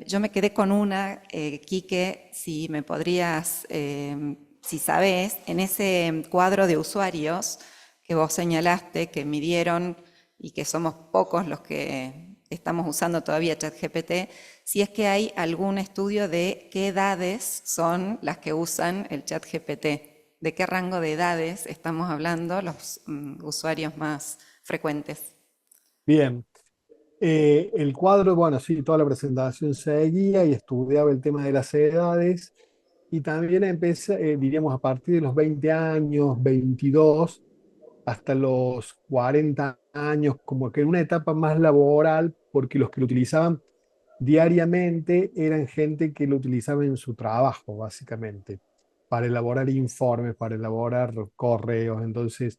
Yo me quedé con una, Quique, si me podrías, si sabés, en ese cuadro de usuarios que vos señalaste, que midieron y que somos pocos los que estamos usando todavía ChatGPT, si es que hay algún estudio de qué edades son las que usan el ChatGPT, de qué rango de edades estamos hablando los usuarios más frecuentes. Bien, el cuadro, bueno, sí, toda la presentación seguía y estudiaba el tema de las edades y también empecé, diríamos, a partir de los 20 años, 22, hasta los 40 años, como que en una etapa más laboral, porque los que lo utilizaban diariamente eran gente que lo utilizaba en su trabajo, básicamente, para elaborar informes, para elaborar correos. Entonces,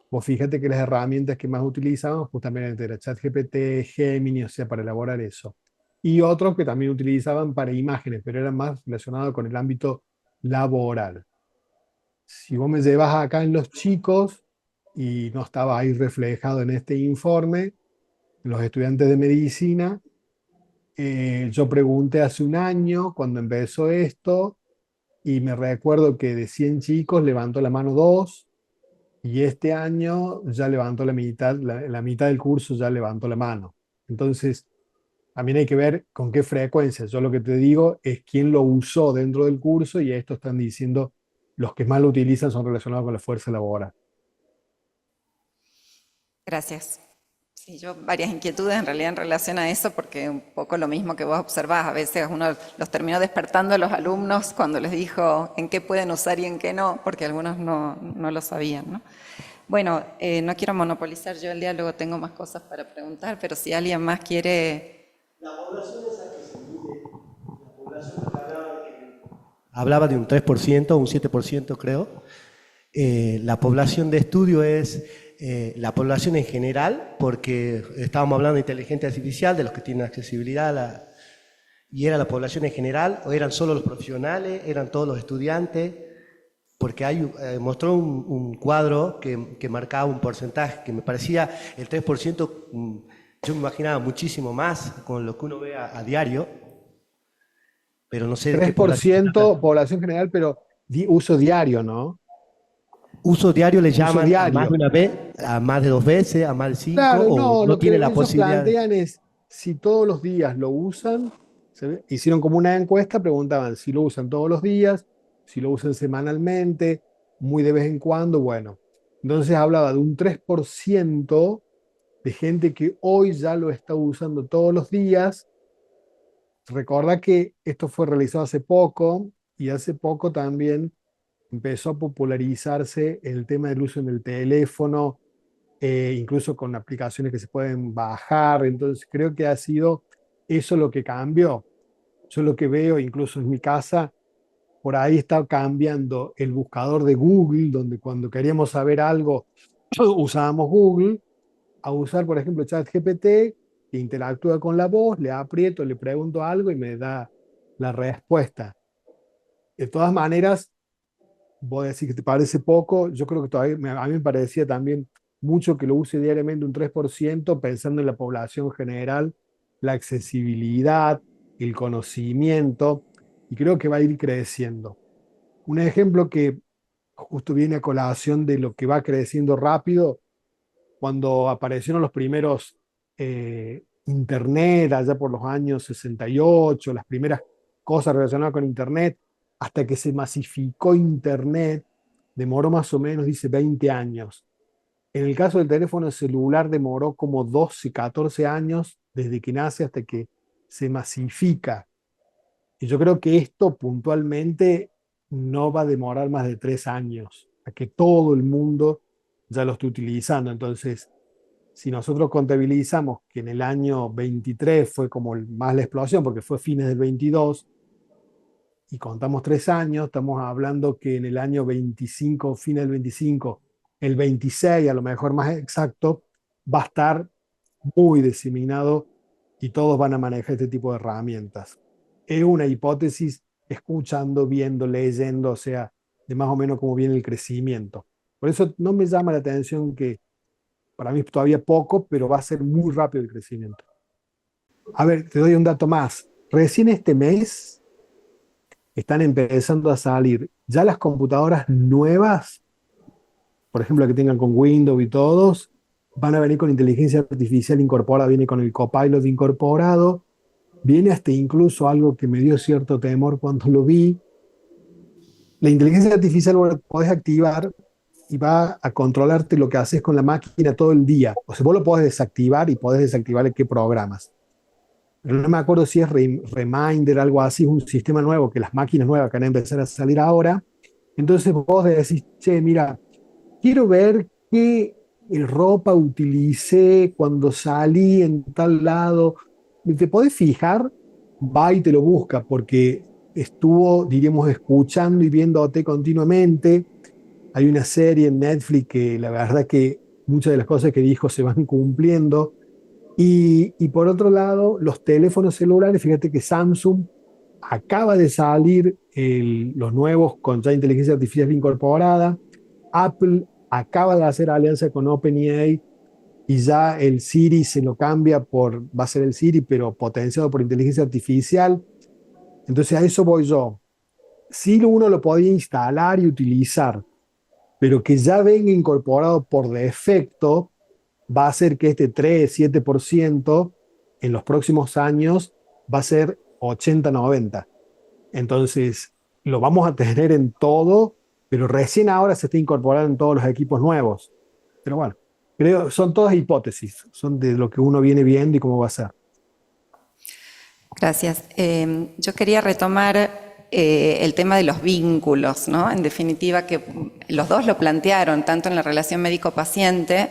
vos fíjate que las herramientas que más utilizaban justamente era ChatGPT, Gemini, o sea, para elaborar eso. Y otros que también utilizaban para imágenes, pero eran más relacionados con el ámbito laboral. Si vos me llevas acá en los chicos, y no estaba ahí reflejado en este informe, los estudiantes de medicina, yo pregunté hace un año cuando empezó esto y me recuerdo que de 100 chicos levantó la mano 2 y este año ya levantó la mitad, la mitad del curso ya levantó la mano. Entonces, también hay que ver con qué frecuencia. Yo lo que te digo es quién lo usó dentro del curso y esto están diciendo los que más lo utilizan son relacionados con la fuerza laboral. Gracias. Sí, yo varias inquietudes en realidad en relación a eso, porque un poco lo mismo que vos observás, a veces uno los terminó despertando a los alumnos cuando les dijo en qué pueden usar y en qué no, porque algunos no lo sabían, ¿no? Bueno, no quiero monopolizar yo el diálogo, tengo más cosas para preguntar, pero si alguien más quiere... La población esa que se mide, la población que hablaba de un 3%, un 7% creo. La población de estudio es la población en general, porque estábamos hablando de inteligencia artificial, de los que tienen accesibilidad y era la población en general, o eran solo los profesionales, eran todos los estudiantes, porque mostró un cuadro que marcaba un porcentaje que me parecía el 3%, yo me imaginaba muchísimo más con lo que uno ve a diario, pero no sé de qué Tres por población se ciento trata. población general, pero uso diario, ¿no? Uso diario le Uso llaman a más de diario. una vez, a más de dos veces, a más de cinco, Claro, o no, no lo tiene que la ellos posibilidad. plantean es si todos los días lo usan, hicieron como una encuesta, preguntaban si lo usan todos los días, si lo usan semanalmente, muy de vez en cuando, bueno. Entonces hablaba de un 3% de gente que hoy ya lo está usando todos los días. Recuerda que esto fue realizado hace poco y hace poco también empezó a popularizarse el tema del uso en el teléfono, incluso con aplicaciones que se pueden bajar. Entonces creo que ha sido eso lo que cambió. Yo lo que veo, incluso en mi casa, por ahí está cambiando el buscador de Google, donde cuando queríamos saber algo usábamos Google, a usar, por ejemplo, ChatGPT, que interactúa con la voz, le aprieto, le pregunto algo y me da la respuesta. De todas maneras, voy a decir que te parece poco, yo creo que todavía a mí me parecía también mucho que lo use diariamente un 3% pensando en la población general, la accesibilidad, el conocimiento, y creo que va a ir creciendo. Un ejemplo que justo viene a colación de lo que va creciendo rápido, cuando aparecieron los primeros Internet, allá por los años 68, las primeras cosas relacionadas con Internet, hasta que se masificó Internet, demoró más o menos, dice, 20 años. En el caso del teléfono celular demoró como 12, 14 años desde que nace hasta que se masifica. Y yo creo que esto puntualmente no va a demorar más de 3 años, a que todo el mundo ya lo esté utilizando. Entonces, si nosotros contabilizamos que en el año 23 fue como más la explosión, porque fue fines del 22, y contamos 3 años, estamos hablando que en el año 25, fines del 25, el 26, a lo mejor más exacto, va a estar muy diseminado y todos van a manejar este tipo de herramientas. Es una hipótesis escuchando, viendo, leyendo, o sea, de más o menos cómo viene el crecimiento. Por eso no me llama la atención que para mí todavía poco, pero va a ser muy rápido el crecimiento. A ver, te doy un dato más. recién este mes están empezando a salir ya las computadoras nuevas, por ejemplo, que tengan con Windows y todos, van a venir con inteligencia artificial incorporada, viene con el Copilot incorporado, viene hasta incluso algo que me dio cierto temor cuando lo vi. La inteligencia artificial vos la podés activar y va a controlarte lo que haces con la máquina todo el día. O sea, vos lo podés desactivar y podés desactivar qué programas. Pero no me acuerdo si es Reminder, algo así, un sistema nuevo, que las máquinas nuevas que van a empezar a salir ahora. Entonces vos decís, che, mira, quiero ver qué ropa utilicé cuando salí en tal lado. Y te podés fijar, va y te lo busca, porque estuvo, diríamos, escuchando y viéndote continuamente. Hay una serie en Netflix que la verdad que muchas de las cosas que dijo se van cumpliendo. Y por otro lado, los teléfonos celulares, fíjate que Samsung acaba de salir los nuevos con ya inteligencia artificial incorporada. Apple acaba de hacer alianza con OpenAI y ya el Siri se lo cambia va a ser el Siri, pero potenciado por inteligencia artificial. Entonces a eso voy yo. Si uno lo podía instalar y utilizar, pero que ya venga incorporado por defecto, va a hacer que este 3-7% en los próximos años va a ser 80-90. Entonces, lo vamos a tener en todo, pero recién ahora se está incorporando en todos los equipos nuevos. Pero bueno, creo son todas hipótesis, son de lo que uno viene viendo y cómo va a ser. Gracias. Yo quería retomar el tema de los vínculos, ¿no? En definitiva, que los dos lo plantearon, tanto en la relación médico-paciente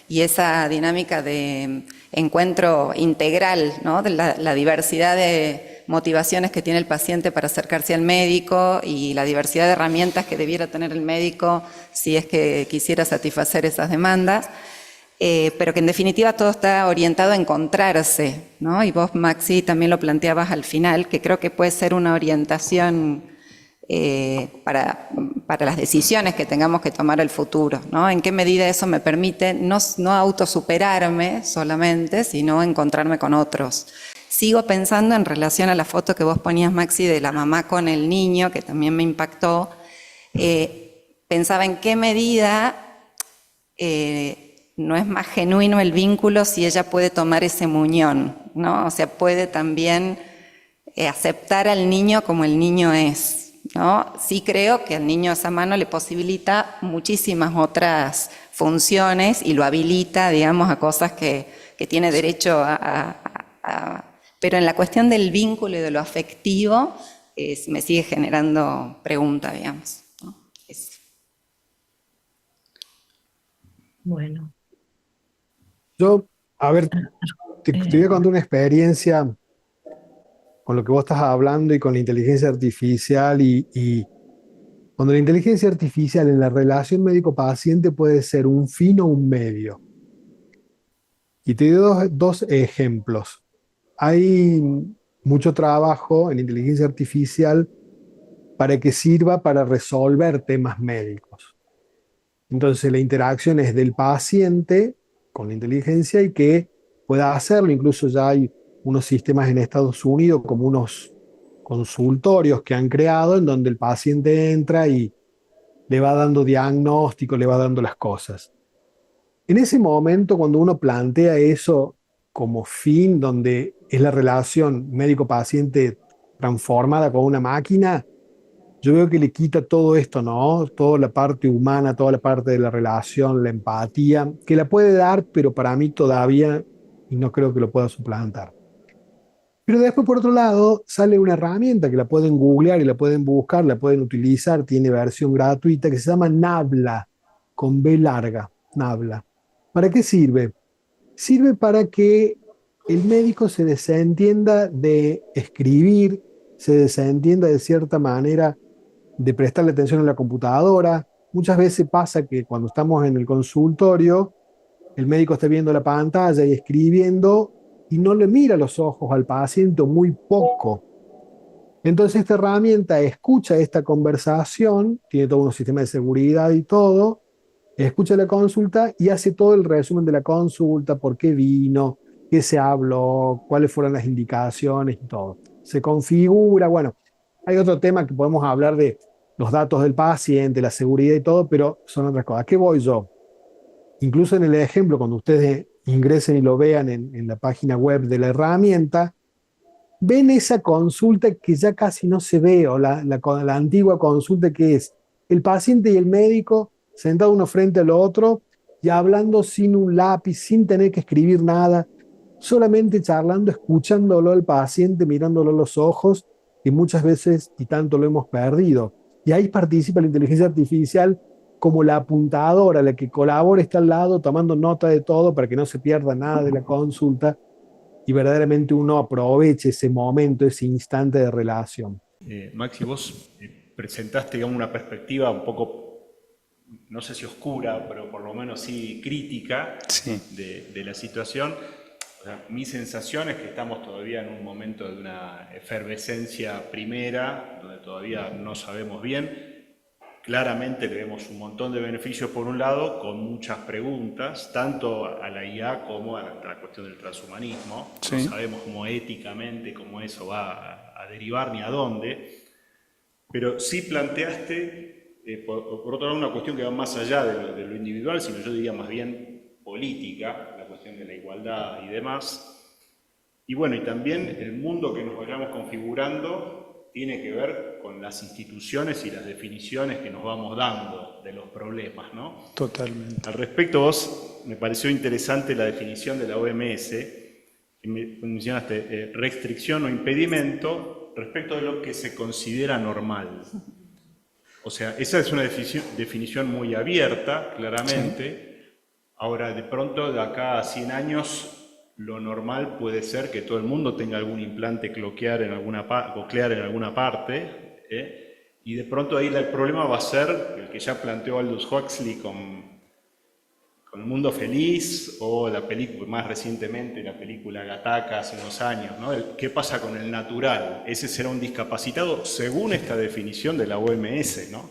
y esa dinámica de encuentro integral, ¿no? De la diversidad de motivaciones que tiene el paciente para acercarse al médico y la diversidad de herramientas que debiera tener el médico si es que quisiera satisfacer esas demandas. Pero que en definitiva todo está orientado a encontrarse, ¿no? Y vos, Maxi, también lo planteabas al final, que creo que puede ser una orientación para las decisiones que tengamos que tomar el futuro, ¿no? En qué medida eso me permite no autosuperarme solamente, sino encontrarme con otros. Sigo pensando en relación a la foto que vos ponías, Maxi, de la mamá con el niño, que también me impactó. Pensaba en qué medida no es más genuino el vínculo si ella puede tomar ese muñón, ¿no? O sea, puede también aceptar al niño como el niño es, ¿no? Sí creo que al niño esa mano le posibilita muchísimas otras funciones y lo habilita, digamos, a cosas que tiene derecho pero en la cuestión del vínculo y de lo afectivo me sigue generando pregunta, digamos, ¿no? Eso. Bueno. Yo, a ver, te voy a contar una experiencia con lo que vos estás hablando y con la inteligencia artificial y cuando la inteligencia artificial en la relación médico-paciente puede ser un fin o un medio. Y te doy dos ejemplos. Hay mucho trabajo en inteligencia artificial para que sirva para resolver temas médicos. Entonces la interacción es del paciente con la inteligencia y que pueda hacerlo. Incluso ya hay unos sistemas en Estados Unidos como unos consultorios que han creado en donde el paciente entra y le va dando diagnóstico, le va dando las cosas. En ese momento, cuando uno plantea eso como fin, donde es la relación médico-paciente transformada con una máquina, yo veo que le quita todo esto, ¿no? Toda la parte humana, toda la parte de la relación, la empatía, que la puede dar, pero para mí todavía, y no creo que lo pueda suplantar. Pero después, por otro lado, sale una herramienta que la pueden googlear y la pueden buscar, la pueden utilizar, tiene versión gratuita, que se llama Nabla, con B larga, Nabla. ¿Para qué sirve? Sirve para que el médico se desentienda de escribir, se desentienda de cierta manera de prestarle atención a la computadora. Muchas veces pasa que cuando estamos en el consultorio, el médico está viendo la pantalla y escribiendo y no le mira los ojos al paciente muy poco. Entonces esta herramienta escucha esta conversación, tiene todo un sistema de seguridad y todo, escucha la consulta y hace todo el resumen de la consulta, por qué vino, qué se habló, cuáles fueron las indicaciones y todo. se configura. Bueno, hay otro tema que podemos hablar de los datos del paciente, la seguridad y todo, pero son otras cosas. ¿A qué voy yo? Incluso en el ejemplo, cuando ustedes ingresen y lo vean en la página web de la herramienta, ven esa consulta que ya casi no se ve, o la antigua consulta que es el paciente y el médico sentados uno frente al otro y hablando sin un lápiz, sin tener que escribir nada, solamente charlando, escuchándolo al paciente, mirándolo a los ojos, y muchas veces, y tanto lo hemos perdido. Y ahí participa la inteligencia artificial como la apuntadora, la que colabora, está al lado, tomando nota de todo para que no se pierda nada de la consulta y verdaderamente uno aproveche ese momento, ese instante de relación. Maxi, vos presentaste, digamos, una perspectiva un poco, no sé si oscura, pero por lo menos sí crítica, sí, de la situación. O sea, mi sensación es que estamos todavía en un momento de una efervescencia primera, donde todavía no sabemos bien. Claramente le vemos un montón de beneficios por un lado, con muchas preguntas, tanto a la IA como a la cuestión del transhumanismo. Sí. No sabemos cómo éticamente, cómo eso va a derivar ni a dónde, pero sí planteaste, por otro lado, una cuestión que va más allá de lo individual, sino yo diría más bien política, la cuestión de la igualdad y demás. Y bueno, y también el mundo que nos vayamos configurando tiene que ver con las instituciones y las definiciones que nos vamos dando de los problemas, ¿no? Totalmente. Al respecto, vos, me pareció interesante la definición de la OMS, que mencionaste restricción o impedimento respecto de lo que se considera normal. O sea, esa es una definición muy abierta, claramente. Sí. Ahora, de pronto, de acá a 100 años, lo normal puede ser que todo el mundo tenga algún implante coclear en alguna parte, y de pronto ahí el problema va a ser el que ya planteó Aldous Huxley con El Mundo Feliz, o la película, más recientemente, la película Gattaca hace unos años, ¿no? ¿Qué pasa con el natural? Ese será un discapacitado según esta definición de la OMS, ¿no?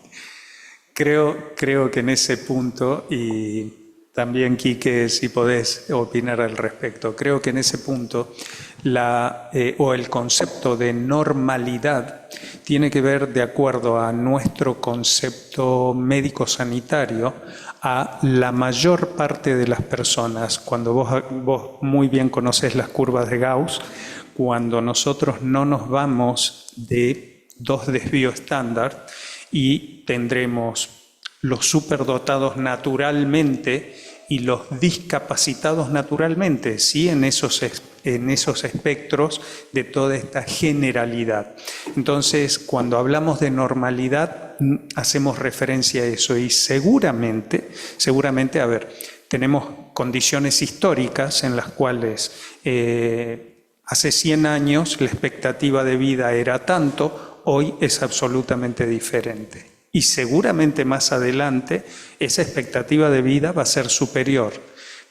Creo que en ese punto, y también, Quique, si podés opinar al respecto. Creo que en ese punto o el concepto de normalidad tiene que ver, de acuerdo a nuestro concepto médico-sanitario, a la mayor parte de las personas. Cuando vos muy bien conocés las curvas de Gauss, cuando nosotros no nos vamos de 2 desvíos estándar y tendremos los superdotados naturalmente y los discapacitados naturalmente, ¿sí? en esos espectros de toda esta generalidad. Entonces, cuando hablamos de normalidad, hacemos referencia a eso y seguramente, a ver, tenemos condiciones históricas en las cuales hace 100 años la expectativa de vida era tanto, hoy es absolutamente diferente. Y seguramente más adelante esa expectativa de vida va a ser superior.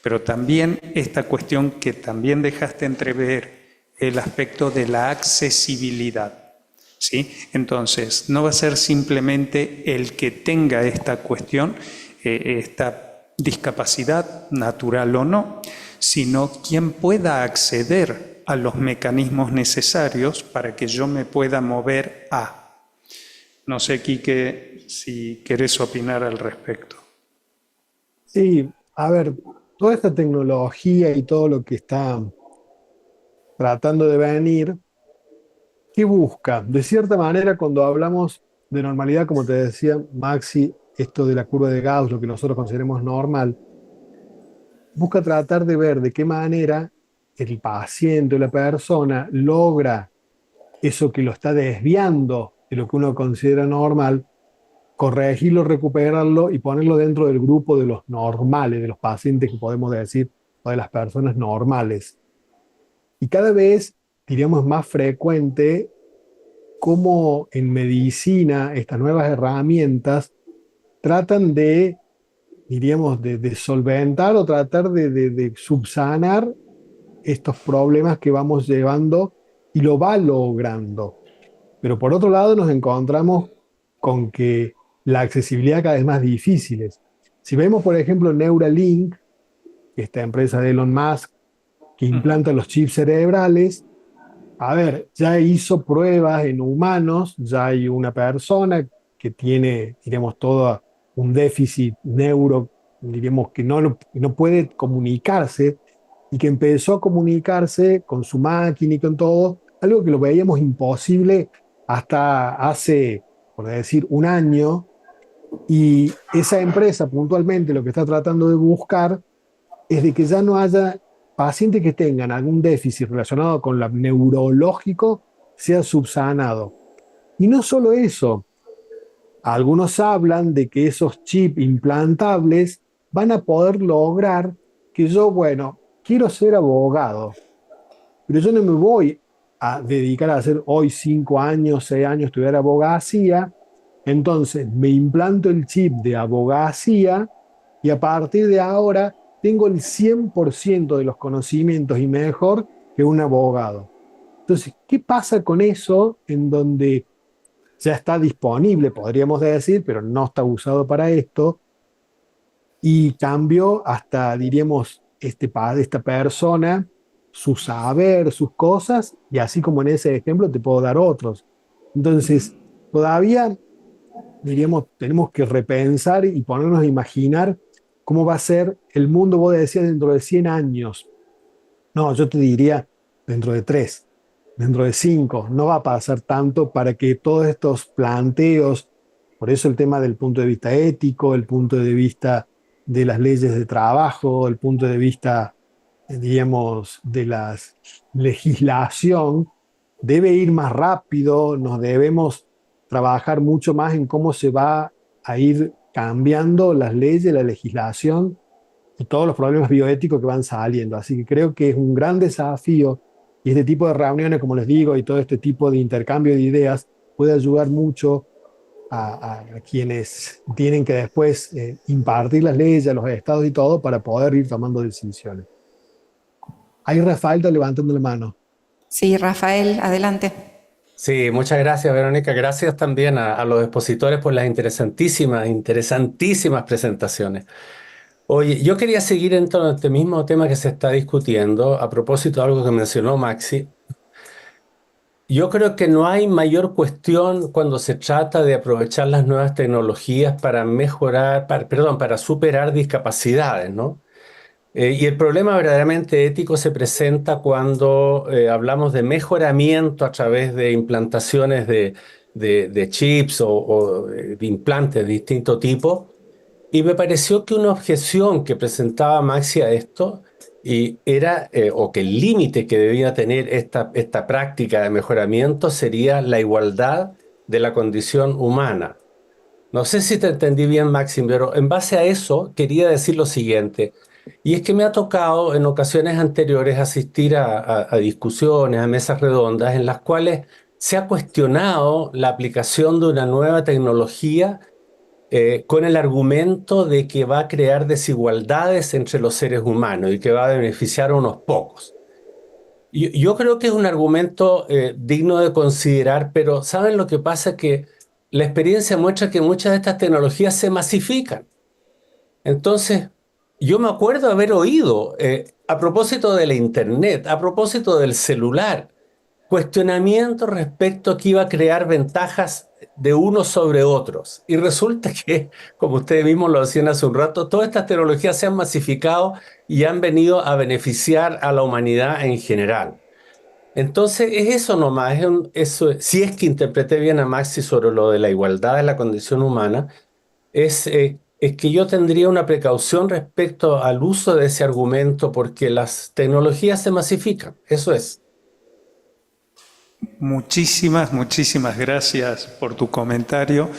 Pero también esta cuestión que también dejaste entrever, el aspecto de la accesibilidad, ¿sí? Entonces, no va a ser simplemente el que tenga esta cuestión, esta discapacidad, natural o no, sino quien pueda acceder a los mecanismos necesarios para que yo me pueda mover a. No sé, Quique, si querés opinar al respecto. Sí, a ver, toda esta tecnología y todo lo que está tratando de venir, ¿qué busca? De cierta manera, cuando hablamos de normalidad, como te decía Maxi, esto de la curva de Gauss, lo que nosotros consideremos normal, busca tratar de ver de qué manera el paciente o la persona logra eso que lo está desviando de lo que uno considera normal, corregirlo, recuperarlo y ponerlo dentro del grupo de los normales, de los pacientes que podemos decir, o de las personas normales. Y cada vez, diríamos, más frecuente cómo en medicina estas nuevas herramientas tratan de, diríamos, de solventar o tratar de subsanar estos problemas que vamos llevando y lo va logrando. Pero por otro lado nos encontramos con que la accesibilidad cada vez más difícil. Si vemos, por ejemplo, Neuralink, esta empresa de Elon Musk, que implanta los chips cerebrales, A ver, ya hizo pruebas en humanos, ya hay una persona que tiene, diremos, todo un déficit neuro, diríamos que no puede comunicarse y que empezó a comunicarse con su máquina y con todo, algo que lo veíamos imposible hasta hace, por decir, un año, y esa empresa puntualmente lo que está tratando de buscar es de que ya no haya pacientes que tengan algún déficit relacionado con lo neurológico sea subsanado. Y no solo eso, algunos hablan de que esos chips implantables van a poder lograr que yo, bueno, quiero ser abogado, pero yo no me voy a dedicar a hacer hoy 5 años, 6 años estudiar abogacía, entonces me implanto el chip de abogacía y a partir de ahora tengo el 100% de los conocimientos y mejor que un abogado. Entonces, ¿qué pasa con eso en donde ya está disponible, podríamos decir, pero no está usado para esto? Y cambió hasta, diríamos, esta persona, su saber, sus cosas, y así como en ese ejemplo te puedo dar otros. Entonces, todavía, diríamos, tenemos que repensar y ponernos a imaginar cómo va a ser el mundo, vos decías, dentro de 100 años. No, yo te diría dentro de 3, dentro de 5. No va a pasar tanto para que todos estos planteos, por eso el tema del punto de vista ético, el punto de vista de las leyes de trabajo, el punto de vista, diríamos, de la legislación, debe ir más rápido, nos debemos trabajar mucho más en cómo se va a ir cambiando las leyes, la legislación y todos los problemas bioéticos que van saliendo. Así que creo que es un gran desafío y este tipo de reuniones, como les digo, y todo este tipo de intercambio de ideas puede ayudar mucho a quienes tienen que después impartir las leyes a los estados y todo para poder ir tomando decisiones. Ahí Rafael está levantando la mano. Sí, Rafael, adelante. Sí, muchas gracias, Verónica. Gracias también a los expositores por las interesantísimas presentaciones. Oye, yo quería seguir en torno a este mismo tema que se está discutiendo, a propósito de algo que mencionó Maxi. Yo creo que no hay mayor cuestión cuando se trata de aprovechar las nuevas tecnologías para mejorar, para superar discapacidades, ¿no? Y el problema verdaderamente ético se presenta cuando hablamos de mejoramiento a través de implantaciones de chips o de implantes de distinto tipo. Y me pareció que una objeción que presentaba Maxi a esto era, o que el límite que debía tener esta práctica de mejoramiento sería la igualdad de la condición humana. No sé si te entendí bien, Maxi, pero en base a eso quería decir lo siguiente. Y es que me ha tocado en ocasiones anteriores asistir a discusiones, a mesas redondas, en las cuales se ha cuestionado la aplicación de una nueva tecnología con el argumento de que va a crear desigualdades entre los seres humanos y que va a beneficiar a unos pocos. Yo creo que es un argumento digno de considerar, pero ¿saben lo que pasa? Que la experiencia muestra que muchas de estas tecnologías se masifican. Entonces, yo me acuerdo haber oído, a propósito de la Internet, a propósito del celular, cuestionamientos respecto a que iba a crear ventajas de unos sobre otros. Y resulta que, como ustedes mismos lo decían hace un rato, todas estas tecnologías se han masificado y han venido a beneficiar a la humanidad en general. Entonces, es eso nomás, si es que interpreté bien a Maxi sobre lo de la igualdad de la condición humana, es que yo tendría una precaución respecto al uso de ese argumento porque las tecnologías se masifican, eso es. Muchísimas gracias por tu comentario,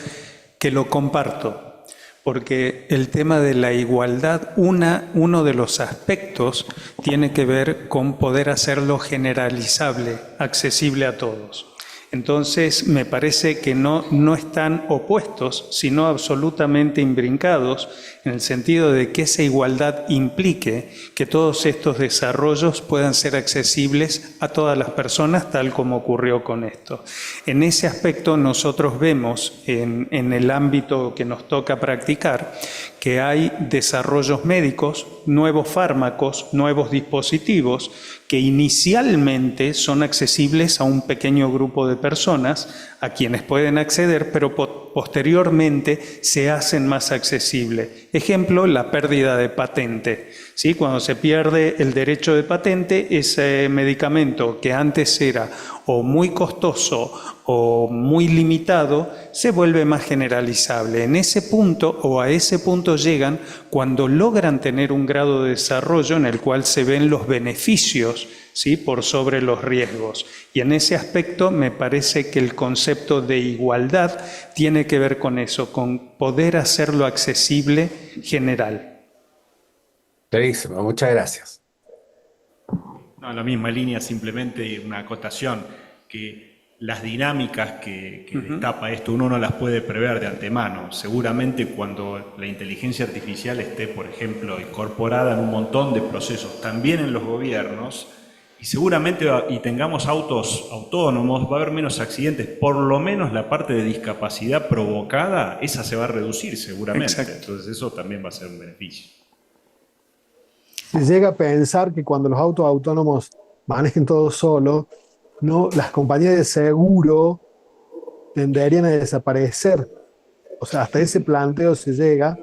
que lo comparto, porque el tema de la igualdad, uno de los aspectos tiene que ver con poder hacerlo generalizable, accesible a todos. Entonces, me parece que no están opuestos, sino absolutamente imbrincados, en el sentido de que esa igualdad implique que todos estos desarrollos puedan ser accesibles a todas las personas, tal como ocurrió con esto. En ese aspecto, nosotros vemos en el ámbito que nos toca practicar que hay desarrollos médicos, nuevos fármacos, nuevos dispositivos que inicialmente son accesibles a un pequeño grupo de personas a quienes pueden acceder, pero posteriormente se hacen más accesibles. Ejemplo, la pérdida de patente. ¿Sí? Cuando se pierde el derecho de patente, ese medicamento que antes era o muy costoso o muy limitado, se vuelve más generalizable. En ese punto o a ese punto llegan cuando logran tener un grado de desarrollo en el cual se ven los beneficios, ¿sí?, por sobre los riesgos. Y en ese aspecto me parece que el concepto de igualdad tiene que ver con eso, con poder hacerlo accesible general. Clarísimo, muchas gracias. No, en la misma línea, simplemente una acotación, que las dinámicas que destapa esto uno no las puede prever de antemano. Seguramente cuando la inteligencia artificial esté, por ejemplo, incorporada en un montón de procesos, también en los gobiernos, y seguramente y tengamos autos autónomos, va a haber menos accidentes, por lo menos la parte de discapacidad provocada, esa se va a reducir seguramente. Exacto. Entonces eso también va a ser un beneficio. Se llega a pensar que cuando los autos autónomos manejen todo solo, no, las compañías de seguro tenderían a desaparecer. O sea, hasta ese planteo se llega,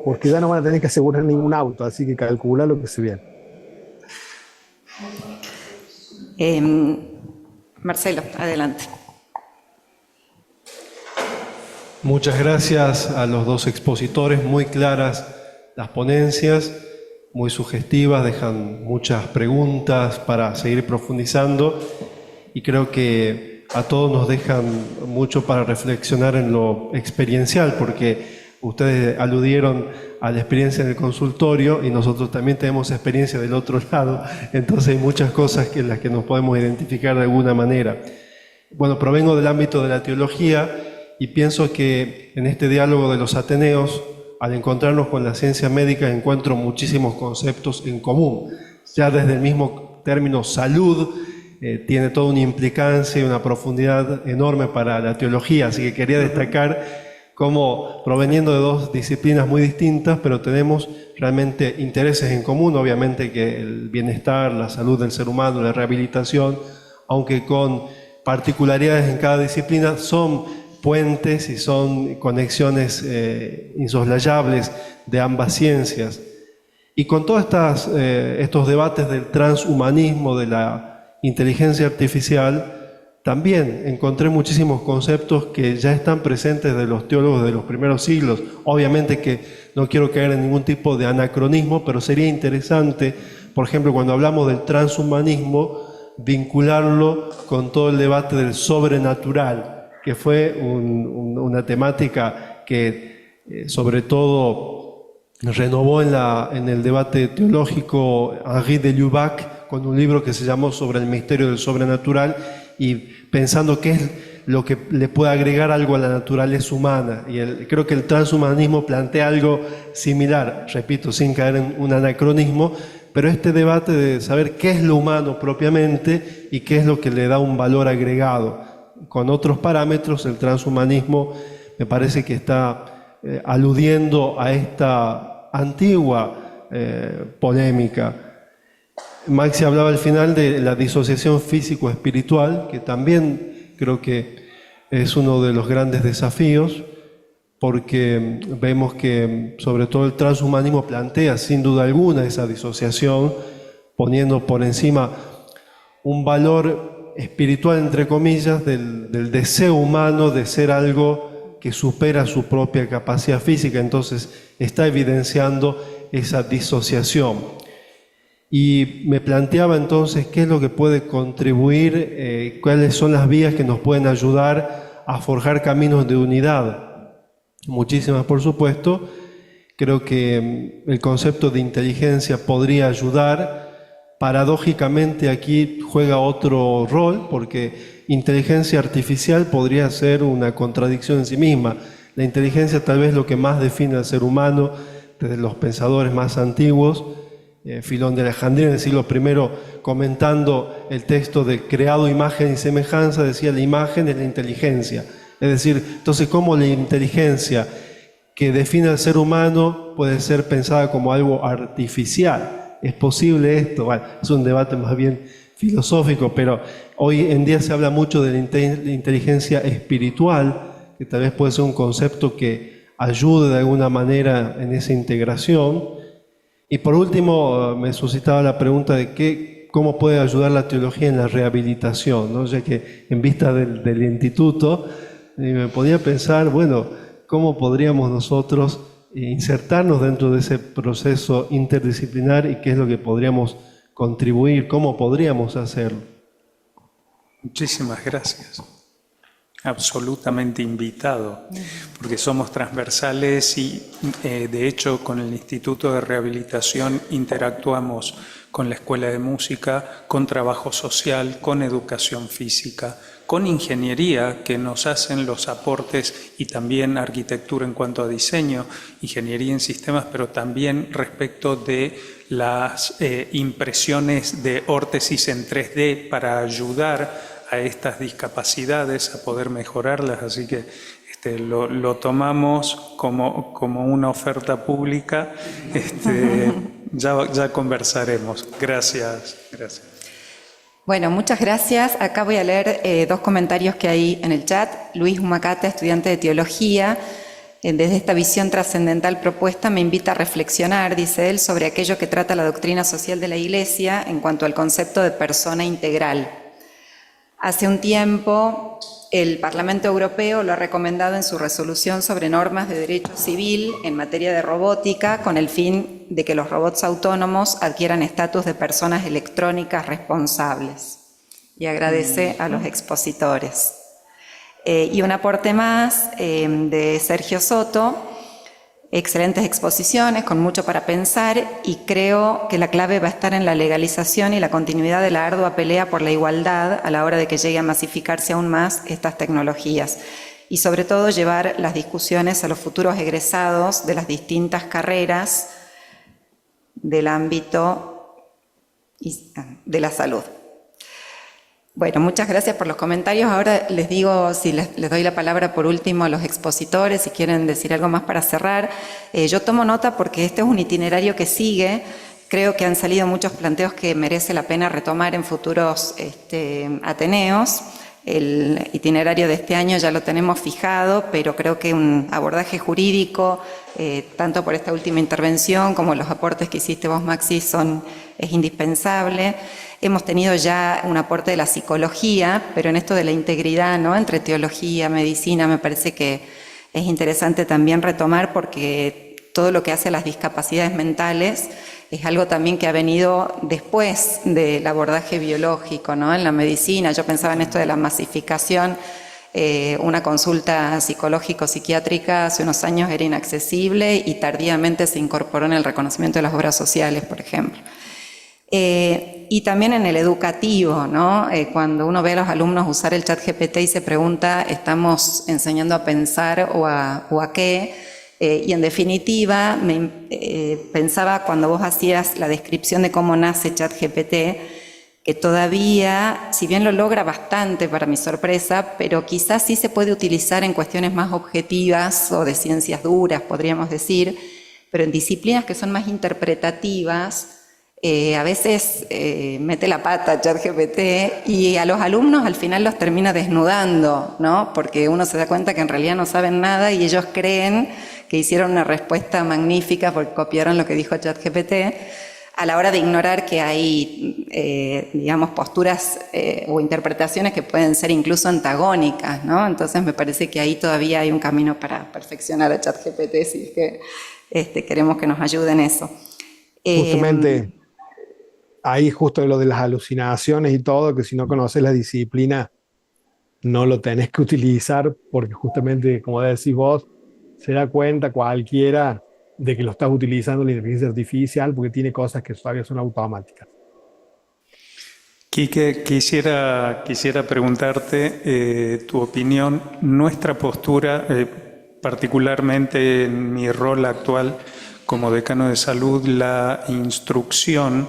porque ya no van a tener que asegurar ningún auto, así que calcula lo que se viene. Marcelo, adelante. Muchas gracias a los dos expositores, muy claras las ponencias, muy sugestivas, dejan muchas preguntas para seguir profundizando y creo que a todos nos dejan mucho para reflexionar en lo experiencial, porque ustedes aludieron a la experiencia en el consultorio y nosotros también tenemos experiencia del otro lado, entonces hay muchas cosas en las que nos podemos identificar de alguna manera. Bueno, provengo del ámbito de la teología y pienso que en este diálogo de los Ateneos, al encontrarnos con la ciencia médica, encuentro muchísimos conceptos en común. Ya desde el mismo término salud, tiene toda una implicancia y una profundidad enorme para la teología, así que quería destacar cómo, proveniendo de dos disciplinas muy distintas, pero tenemos realmente intereses en común, obviamente que el bienestar, la salud del ser humano, la rehabilitación, aunque con particularidades en cada disciplina, son puentes y son conexiones insoslayables de ambas ciencias. Y con todos estos debates del transhumanismo, de la inteligencia artificial, también encontré muchísimos conceptos que ya están presentes de los teólogos de los primeros siglos. Obviamente que no quiero caer en ningún tipo de anacronismo, pero sería interesante, por ejemplo, cuando hablamos del transhumanismo, vincularlo con todo el debate del sobrenatural, que fue una temática que sobre todo renovó en el debate teológico Henri de Lubac con un libro que se llamó Sobre el misterio del sobrenatural, y pensando qué es lo que le puede agregar algo a la naturaleza humana. Y creo que el transhumanismo plantea algo similar, repito, sin caer en un anacronismo, pero este debate de saber qué es lo humano propiamente y qué es lo que le da un valor agregado. Con otros parámetros, el transhumanismo me parece que está aludiendo a esta antigua polémica. Maxi hablaba al final de la disociación físico-espiritual, que también creo que es uno de los grandes desafíos, porque vemos que sobre todo el transhumanismo plantea sin duda alguna esa disociación, poniendo por encima un valor espiritual, entre comillas, del deseo humano de ser algo que supera su propia capacidad física. Entonces está evidenciando esa disociación. Y me planteaba entonces qué es lo que puede contribuir, cuáles son las vías que nos pueden ayudar a forjar caminos de unidad. Muchísimas, por supuesto. Creo que el concepto de inteligencia podría ayudar. Paradójicamente aquí juega otro rol, porque inteligencia artificial podría ser una contradicción en sí misma. La inteligencia tal vez lo que más define al ser humano desde los pensadores más antiguos. Filón de Alejandría en el siglo I, comentando el texto de creado imagen y semejanza, decía la imagen es la inteligencia. Es decir, entonces cómo la inteligencia que define al ser humano puede ser pensada como algo artificial. ¿Es posible esto? Bueno, es un debate más bien filosófico, pero hoy en día se habla mucho de la inteligencia espiritual, que tal vez puede ser un concepto que ayude de alguna manera en esa integración. Y por último, me suscitaba la pregunta de cómo puede ayudar la teología en la rehabilitación, ¿no? Ya que en vista del instituto, me podía pensar, bueno, ¿cómo podríamos nosotros insertarnos dentro de ese proceso interdisciplinar y qué es lo que podríamos contribuir, cómo podríamos hacerlo? Muchísimas gracias. Absolutamente invitado, porque somos transversales y de hecho con el Instituto de Rehabilitación interactuamos con la Escuela de Música, con trabajo social, con educación física, con ingeniería, que nos hacen los aportes, y también arquitectura en cuanto a diseño, ingeniería en sistemas, pero también respecto de las impresiones de órtesis en 3D para ayudar a estas discapacidades a poder mejorarlas. Así que lo tomamos como una oferta pública. Ya conversaremos. Gracias. Bueno, muchas gracias. Acá voy a leer 2 comentarios que hay en el chat. Luis Humacata, estudiante de teología, desde esta visión trascendental propuesta me invita a reflexionar, dice él, sobre aquello que trata la doctrina social de la Iglesia en cuanto al concepto de persona integral. Hace un tiempo el Parlamento Europeo lo ha recomendado en su resolución sobre normas de derecho civil en materia de robótica, con el fin de que los robots autónomos adquieran estatus de personas electrónicas responsables. Y agradece a los expositores. Y un aporte más de Sergio Soto. Excelentes exposiciones, con mucho para pensar, y creo que la clave va a estar en la legalización y la continuidad de la ardua pelea por la igualdad a la hora de que llegue a masificarse aún más estas tecnologías. Y sobre todo llevar las discusiones a los futuros egresados de las distintas carreras del ámbito de la salud. Bueno, muchas gracias por los comentarios. Ahora les digo, si les doy la palabra por último a los expositores, si quieren decir algo más para cerrar. Yo tomo nota porque este es un itinerario que sigue. Creo que han salido muchos planteos que merece la pena retomar en futuros ateneos. El itinerario de este año ya lo tenemos fijado, pero creo que un abordaje jurídico, tanto por esta última intervención como los aportes que hiciste vos, Maxi, es indispensable. Hemos tenido ya un aporte de la psicología, pero en esto de la integridad, ¿no?, entre teología, medicina, me parece que es interesante también retomar, porque todo lo que hace a las discapacidades mentales es algo también que ha venido después del abordaje biológico, ¿no?, en la medicina. Yo pensaba en esto de la masificación. Una consulta psicológico-psiquiátrica hace unos años era inaccesible y tardíamente se incorporó en el reconocimiento de las obras sociales, por ejemplo. Y también en el educativo, ¿no? Cuando uno ve a los alumnos usar el ChatGPT y se pregunta, ¿estamos enseñando a pensar o a qué? Y en definitiva, pensaba cuando vos hacías la descripción de cómo nace ChatGPT, que todavía, si bien lo logra bastante para mi sorpresa, pero quizás sí se puede utilizar en cuestiones más objetivas o de ciencias duras, podríamos decir, pero en disciplinas que son más interpretativas, a veces mete la pata ChatGPT y a los alumnos al final los termina desnudando, ¿no? Porque uno se da cuenta que en realidad no saben nada y ellos creen que hicieron una respuesta magnífica porque copiaron lo que dijo ChatGPT, a la hora de ignorar que hay, digamos, posturas o interpretaciones que pueden ser incluso antagónicas, ¿no? Entonces me parece que ahí todavía hay un camino para perfeccionar a ChatGPT, si es que queremos que nos ayude en eso. Justamente ahí justo lo de las alucinaciones y todo, que si no conoces la disciplina no lo tenés que utilizar, porque justamente, como decís vos, se da cuenta cualquiera de que lo estás utilizando la inteligencia artificial porque tiene cosas que todavía son automáticas. Quique, quisiera preguntarte tu opinión. Nuestra postura, particularmente en mi rol actual como decano de salud, la instrucción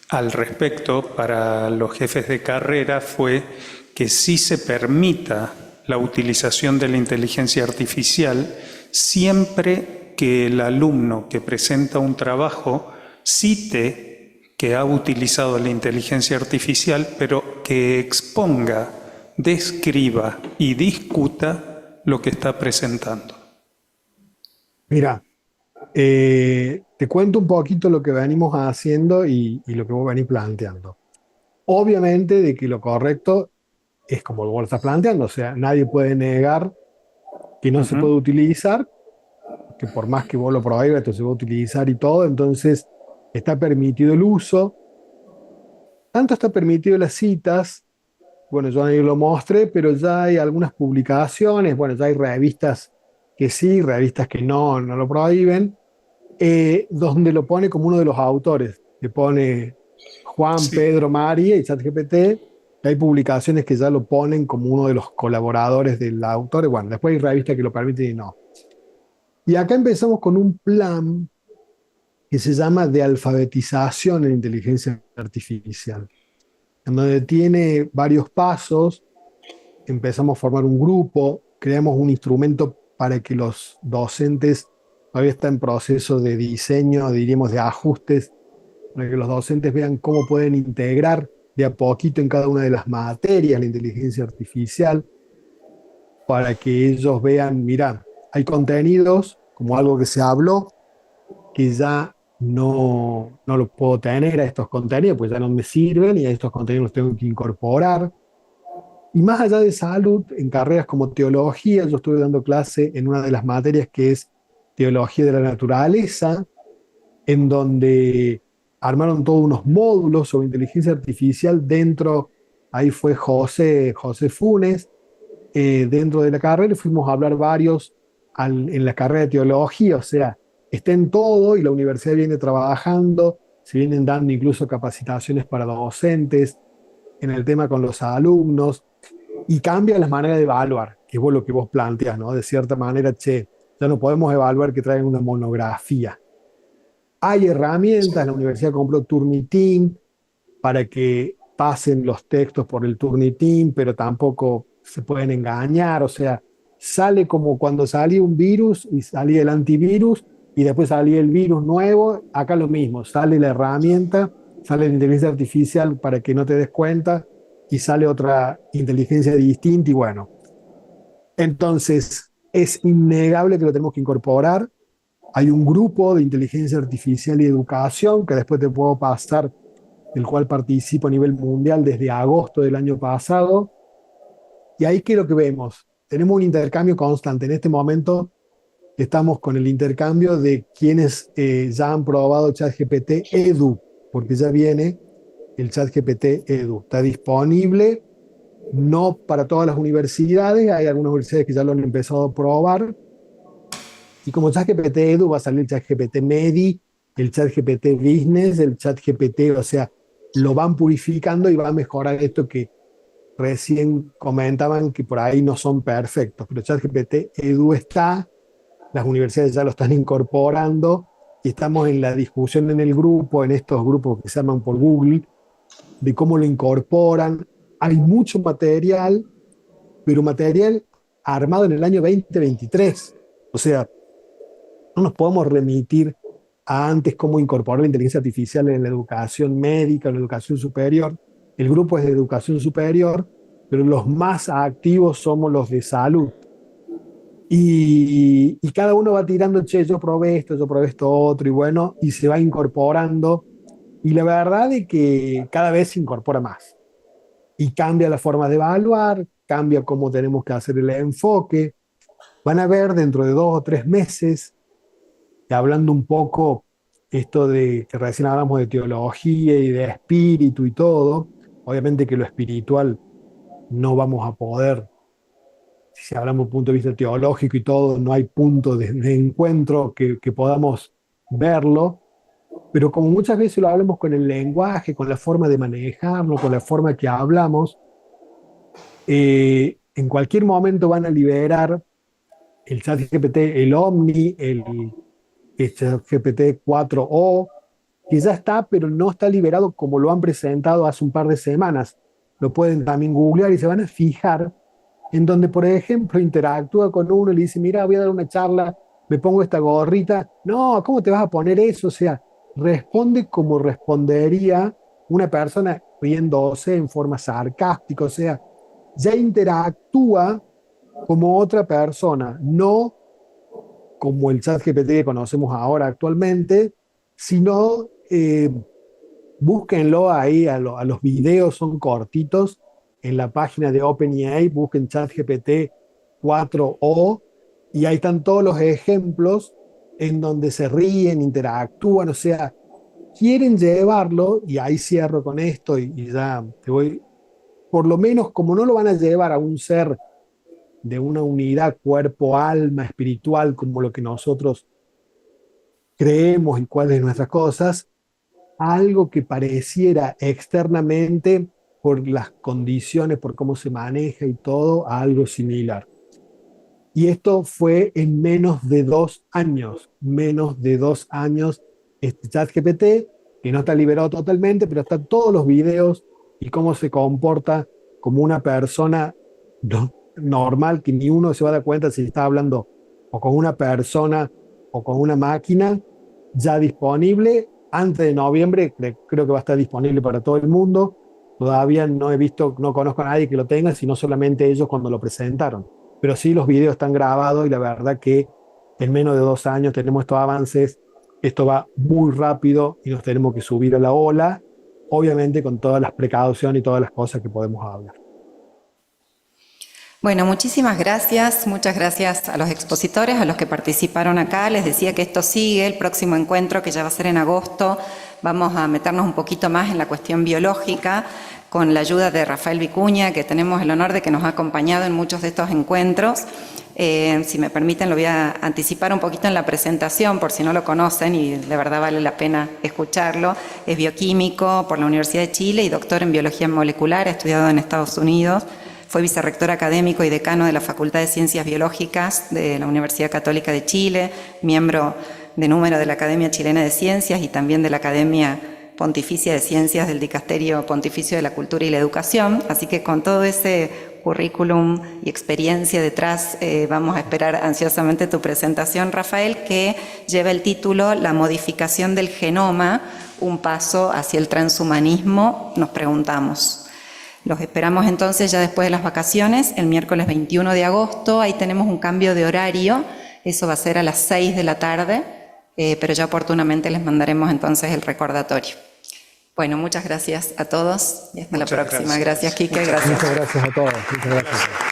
al respecto para los jefes de carrera fue que sí se permita la utilización de la inteligencia artificial siempre que el alumno que presenta un trabajo cite que ha utilizado la inteligencia artificial, pero que exponga, describa y discuta lo que está presentando. Mira, te cuento un poquito lo que venimos haciendo y lo que vos venís planteando. Obviamente de que lo correcto es como vos lo estás planteando, o sea, nadie puede negar que no se puede utilizar, que por más que vos lo prohíbas, esto se va a utilizar y todo, entonces está permitido el uso. Tanto está permitido las citas, bueno, yo ahí lo mostré, pero ya hay algunas publicaciones, bueno, ya hay revistas que sí, revistas que no lo prohíben, donde lo pone como uno de los autores, le pone Juan, Sí. Pedro, María y ChatGPT. Hay publicaciones que ya lo ponen como uno de los colaboradores del autor. Bueno, después hay revistas que lo permiten y no. Y acá empezamos con un plan que se llama de alfabetización en inteligencia artificial, en donde tiene varios pasos. Empezamos a formar un grupo, creamos un instrumento para que los docentes, todavía está en proceso de diseño, diríamos de ajustes, para que los docentes vean cómo pueden integrar de a poquito en cada una de las materias la inteligencia artificial, para que ellos vean, mira, hay contenidos, como algo que se habló, que ya no lo puedo tener a estos contenidos, pues ya no me sirven y a estos contenidos los tengo que incorporar. Y más allá de salud, en carreras como teología, yo estuve dando clase en una de las materias que es teología de la naturaleza, en donde armaron todos unos módulos sobre inteligencia artificial dentro, ahí fue José Funes, dentro de la carrera fuimos a hablar varios en la carrera de teología, o sea, está en todo y la universidad viene trabajando, se vienen dando incluso capacitaciones para docentes en el tema con los alumnos y cambia las maneras de evaluar, que es lo que vos planteas, ¿no? De cierta manera, che, ya no podemos evaluar que traigan una monografía. Hay herramientas, la universidad compró Turnitin para que pasen los textos por el Turnitin, pero tampoco se pueden engañar, o sea, sale como cuando salía un virus y salía el antivirus y después salía el virus nuevo, acá lo mismo, sale la herramienta, sale la inteligencia artificial para que no te des cuenta y sale otra inteligencia distinta y bueno. Entonces, es innegable que lo tenemos que incorporar. Hay un grupo de inteligencia artificial y educación que después te puedo pasar, del cual participo a nivel mundial desde agosto del año pasado. Y ahí, ¿qué es lo que vemos? Tenemos un intercambio constante. En este momento estamos con el intercambio de quienes ya han probado ChatGPT Edu, porque ya viene el ChatGPT Edu. Está disponible, no para todas las universidades, hay algunas universidades que ya lo han empezado a probar. Y como ChatGPT Edu va a salir el ChatGPT Medi, el ChatGPT Business, el ChatGPT, o sea, lo van purificando y va a mejorar esto que recién comentaban que por ahí no son perfectos, pero ChatGPT Edu está, las universidades ya lo están incorporando y estamos en la discusión en el grupo, en estos grupos que se llaman por Google, de cómo lo incorporan. Hay mucho material, pero material armado en el año 2023. O sea, no nos podemos remitir a antes cómo incorporar la inteligencia artificial en la educación médica, en la educación superior. El grupo es de educación superior, pero los más activos somos los de salud. Y cada uno va tirando, che, yo probé esto otro, y bueno, y se va incorporando. Y la verdad es que cada vez se incorpora más. Y cambia la forma de evaluar, cambia cómo tenemos que hacer el enfoque. Van a ver dentro de 2 o 3 meses, hablando un poco esto de que recién hablamos de teología y de espíritu y todo, obviamente que lo espiritual no vamos a poder, si hablamos desde un punto de vista teológico y todo, no hay punto de encuentro que podamos verlo, pero como muchas veces lo hablamos con el lenguaje, con la forma de manejarlo, con la forma que hablamos, en cualquier momento van a liberar el ChatGPT, el Omni, el ChatGPT 4o, que ya está, pero no está liberado como lo han presentado hace un par de semanas. Lo pueden también googlear y se van a fijar en donde, por ejemplo, interactúa con uno y le dice, mira, voy a dar una charla me pongo esta gorrita. No, ¿cómo te vas a poner eso? O sea, responde como respondería una persona riéndose en forma sarcástica, o sea, ya interactúa como otra persona, no como el ChatGPT que conocemos ahora actualmente, sino búsquenlo ahí, a los videos son cortitos, en la página de OpenAI, busquen ChatGPT 4o, y ahí están todos los ejemplos en donde se ríen, interactúan, o sea, quieren llevarlo, y ahí cierro con esto y ya te voy, por lo menos como no lo van a llevar a un ser de una unidad cuerpo, alma, espiritual, como lo que nosotros creemos y cuáles de nuestras cosas, algo que pareciera externamente, por las condiciones, por cómo se maneja y todo, a algo similar. Y esto fue en menos de 2 años, este ChatGPT, que no está liberado totalmente, pero están todos los videos y cómo se comporta como una persona normal, que ni uno se va a dar cuenta si está hablando o con una persona o con una máquina, ya disponible. Antes de noviembre creo que va a estar disponible para todo el mundo. Todavía no he visto, no conozco a nadie que lo tenga, sino solamente ellos cuando lo presentaron. Pero sí, los videos están grabados y la verdad que en menos de 2 años tenemos estos avances. Esto va muy rápido y nos tenemos que subir a la ola, obviamente con todas las precauciones y todas las cosas que podemos hablar. Bueno, muchísimas gracias. Muchas gracias a los expositores, a los que participaron acá. Les decía que esto sigue, el próximo encuentro, que ya va a ser en agosto. Vamos a meternos un poquito más en la cuestión biológica, con la ayuda de Rafael Vicuña, que tenemos el honor de que nos ha acompañado en muchos de estos encuentros. Si me permiten, lo voy a anticipar un poquito en la presentación, por si no lo conocen, y de verdad vale la pena escucharlo. Es bioquímico por la Universidad de Chile y doctor en biología molecular, ha estudiado en Estados Unidos. Fue vicerrector académico y decano de la Facultad de Ciencias Biológicas de la Universidad Católica de Chile, miembro de número de la Academia Chilena de Ciencias y también de la Academia Pontificia de Ciencias del Dicasterio Pontificio de la Cultura y la Educación. Así que con todo ese currículum y experiencia detrás, vamos a esperar ansiosamente tu presentación, Rafael, que lleva el título La modificación del genoma, un paso hacia el transhumanismo, nos preguntamos. Los esperamos entonces ya después de las vacaciones, el miércoles 21 de agosto. Ahí tenemos un cambio de horario, eso va a ser a las 6 de la tarde, pero ya oportunamente les mandaremos entonces el recordatorio. Bueno, muchas gracias a todos y hasta la próxima. Gracias, Quique. Gracias. Muchas gracias a todos. Muchas gracias.